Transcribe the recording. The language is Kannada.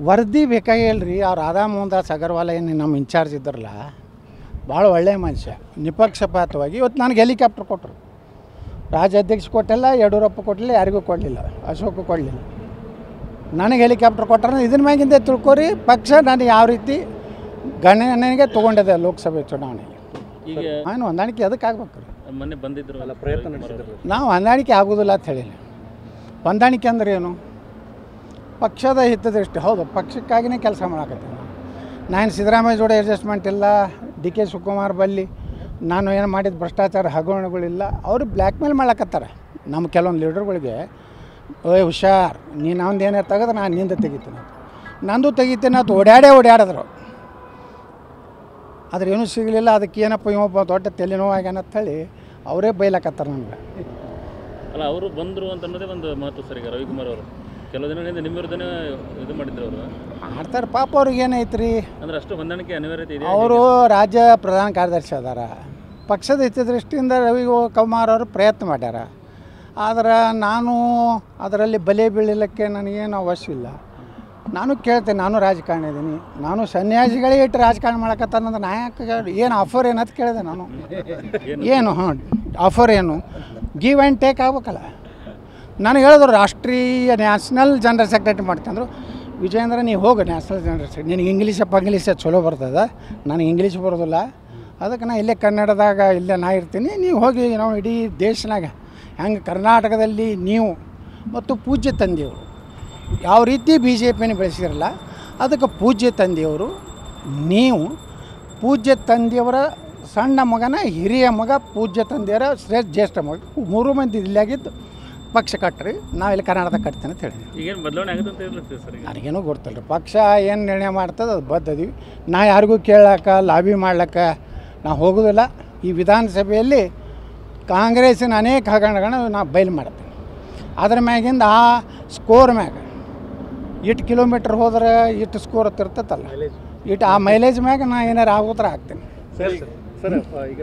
ವರದಿ ಬೇಕಾಗಿಲ್ಲ ಅವ್ರು ರಾಧಾ ಮೋಹನ್ದಾಸ್ ಅಗರ್ವಾಲ್ ಏನು ನಮ್ಮ ಇನ್ಚಾರ್ಜ್ ಇದ್ರಲ್ಲ, ಭಾಳ ಒಳ್ಳೆಯ ಮನುಷ್ಯ, ನಿಪಕ್ಷಪಾತವಾಗಿ ಇವತ್ತು ನನಗೆ ಹೆಲಿಕಾಪ್ಟರ್ ಕೊಟ್ಟರು. ರಾಜ್ಯಾಧ್ಯಕ್ಷ ಕೊಟ್ಟಿಲ್ಲ, ಯಡಿಯೂರಪ್ಪ ಕೊಡಲಿಲ್ಲ, ಯಾರಿಗೂ ಕೊಡಲಿಲ್ಲ, ಅಶೋಕ್ ಕೊಡಲಿಲ್ಲ. ನನಗೆ ಹೆಲಿಕಾಪ್ಟರ್ ಕೊಟ್ಟರೆ ಇದ್ರ ಮ್ಯಾಗಿಂದ ತಿಳ್ಕೊರಿ ಪಕ್ಷ ನಾನು ಯಾವ ರೀತಿ ಗಣನೆಗೆ ತೊಗೊಂಡಿದೆ ಲೋಕಸಭೆ ಚುನಾವಣೆಗೆ. ಈಗ ನಾನು ಹೊಂದಾಣಿಕೆ ಅದಕ್ಕೆ ಆಗ್ಬೇಕು ರೀ. ಮೊನ್ನೆ ಬಂದಿದ್ರು ಅಲ್ಲ, ಪ್ರಯತ್ನ ನಡೆಸಿದ್ರು. ನಾವು ಹೊಂದಾಣಿಕೆ ಆಗೋದಿಲ್ಲ ಅಂತ ಹೇಳಿಲ್ಲ. ಹೊಂದಾಣಿಕೆ ಅಂದ್ರೆ ಏನು? ಪಕ್ಷದ ಹಿತದೃಷ್ಟಿ. ಹೌದು, ಪಕ್ಷಕ್ಕಾಗಿಯೇ ಕೆಲಸ ಮಾಡಕತ್ತೀನಿ ನಾನು. ಸಿದ್ದರಾಮಯ್ಯ ಜೋಡಿ ಅಡ್ಜಸ್ಟ್ಮೆಂಟ್ ಇಲ್ಲ, ಡಿ ಕೆ ಶಿವಕುಮಾರ್ ಬಲ್ಲಿ ನಾನು ಏನು ಮಾಡಿದ ಭ್ರಷ್ಟಾಚಾರ ಹಗರಣಗಳಿಲ್ಲ. ಅವರು ಬ್ಲ್ಯಾಕ್ ಮೇಲ್ ಮಾಡಕತ್ತಾರೆ ನಮ್ಮ ಕೆಲವೊಂದು ಲೀಡರ್ಗಳಿಗೆ. ಓಯ್ ಹುಷಾರ್, ನೀನು ಅವ್ನು ಏನೇ ತೆಗೆದ್ರೆ ನಾನು ನಿಂದ ತೆಗಿತೀನಿ, ನಂದು ತೆಗಿತೀನಿ ಅಂತ ಓಡಾಡಿದ್ರು. ಆದ್ರೆ ಏನೂ ಸಿಗಲಿಲ್ಲ. ಅದಕ್ಕೆ ಏನಪ್ಪ ಇವೊಬ್ಬ ದೊಡ್ಡ ತಲೆನೋವಾಗ್ಯಾನಂತೇಳಿ ಅವರೇ ಬೈಲಕತ್ತಾರೆ ನಮ್ಗೆ. ಅಲ್ಲ, ಅವರು ಬಂದರು ಅಂತ ಅನ್ನೋದೇ ಒಂದು ಮಾತು ಸರ್. ಈಗ ರವಿಕುಮಾರ್ ಅವರು ಕೆಲವು ದಿನಗಳಿಂದ ನಿಮ್ಮ ವಿರುದ್ಧನೇ ಇದು ಮಾಡಿದ್ರು. ಅವರು ಮಾಡ್ತಾರೆ ಪಾಪ. ಅವ್ರಿಗೆ ಏನೈತೆ ರೀ, ಅಂದರೆ ಅಷ್ಟು ಹೊಂದಾಣಿಕೆ ಅನಿವಾರ್ಯತೆ ಇದೆ. ಅವರು ರಾಜ್ಯ ಪ್ರಧಾನ ಕಾರ್ಯದರ್ಶಿ ಅದಾರ. ಪಕ್ಷದ ಹಿತದೃಷ್ಟಿಯಿಂದ ರವಿಕುಮಾರ್ ಅವರು ಪ್ರಯತ್ನ ಮಾಡ್ಯಾರ. ಆದ್ರೆ ನಾನು ಅದರಲ್ಲಿ ಬಲೆ ಬೀಳಲಿಕ್ಕೆ ನನಗೇನು ಅವಶ್ಯ ಇಲ್ಲ. ನಾನು ಕೇಳ್ತೇನೆ, ನಾನು ರಾಜಕಾರಣ ಇದ್ದೀನಿ. ನಾನು ಸನ್ಯಾಸಿಗಳೇ ಇಟ್ಟು ರಾಜಕಾರಣ ಮಾಡಕತ್ತಾನಂದ್ರೆ ನಾಯಕ ಏನು ಆಫರ್ ಏನಂತ ಕೇಳಿದೆ ನಾನು. ಏನು ಆಫರ್ ಏನು? ಗಿವ್ ಆ್ಯಂಡ್ ಟೇಕ್ ಆಗ್ಬೇಕಲ್ಲ. ನನಗೆ ಹೇಳಿದ್ರು ರಾಷ್ಟ್ರೀಯ ನ್ಯಾಷನಲ್ ಜನರಲ್ ಸೆಕ್ರೆಟರಿ ಮಾಡ್ಕೊಂಡ್ರು. ವಿಜಯೇಂದ್ರ ನೀವು ಹೋಗಿ ನ್ಯಾಷನಲ್ ಜನರಲ್ ಸೆಕ್ರೆಟರಿ, ನಿನಗೆ ಇಂಗ್ಲೀಷ್ ಚಲೋ ಬರ್ತದೆ, ನನಗೆ ಇಂಗ್ಲೀಷ್ ಬರೋದಿಲ್ಲ. ಅದಕ್ಕೆ ನಾ ಇಲ್ಲೇ ಕನ್ನಡದಾಗ ಇಲ್ಲೇ ನಾ ಇರ್ತೀನಿ, ನೀವು ಹೋಗಿ ನಾವು ಇಡೀ ದೇಶನಾಗ ಹೆಂಗೆ ಕರ್ನಾಟಕದಲ್ಲಿ ನೀವು ಮತ್ತು ಪೂಜ್ಯ ತಂದೆಯವರು ಯಾವ ರೀತಿ ಬಿ ಜೆ ಪಿನ ಬೆಳೆಸಿರಲ್ಲ, ಅದಕ್ಕೆ ಪೂಜ್ಯ ತಂದೆಯವರು ನೀವು ಪೂಜ್ಯ ತಂದೆಯವರ ಸಣ್ಣ ಮಗನ ಹಿರಿಯ ಮಗ, ಪೂಜ್ಯ ತಂದೆಯವರ ಜ್ಯೇಷ್ಠ ಮಗ, 3 ಮಂದಿ ಇಲ್ಲಾಗಿದ್ದು ಪಕ್ಷ ಕಟ್ಟ್ರಿ, ನಾವಿಲ್ಲಿ ಕರ್ನಾಟಕ ಕಟ್ತೀನಿ ಅಂತ ಹೇಳಿದ್ವಿ. ಈಗೇನು ಬದಲಾವಣೆ ಆಗುತ್ತೆ ಅಂತ ಹೇಳುತ್ತೆ ಸರ್. ನನಗೇನೂ ಗೊತ್ತಿಲ್ಲ ರೀ. ಪಕ್ಷ ಏನು ನಿರ್ಣಯ ಮಾಡ್ತದೆ ಅದು ಬದ್ಧದೀವಿ. ನಾ ಯಾರಿಗೂ ಕೇಳಕ್ಕೆ ಲಾಬಿ ಮಾಡ್ಲಿಕ್ಕೆ ನಾವು ಹೋಗೋದಿಲ್ಲ. ಈ ವಿಧಾನಸಭೆಯಲ್ಲಿ ಕಾಂಗ್ರೆಸ್ಸಿನ ಅನೇಕ ಹಗರಣಗಳನ್ನ ನಾವು ಬಯಲು ಮಾಡ್ತೀನಿ. ಅದ್ರ ಮ್ಯಾಗಿಂದ ಆ ಸ್ಕೋರ್ ಮ್ಯಾಗ ಇಟ್ಟು ಕಿಲೋಮೀಟ್ರ್ ಹೋದ್ರೆ ಇಟ್ಟು ಸ್ಕೋರ್ ತಿರ್ತೈತಲ್ಲ, ಇಟ್ಟು ಆ ಮೈಲೇಜ್ ಮ್ಯಾಗ ನಾ ಏನಾರು ಆಗೋದ್ರ ಆಗ್ತೀನಿ. ಸರ್ ಈಗ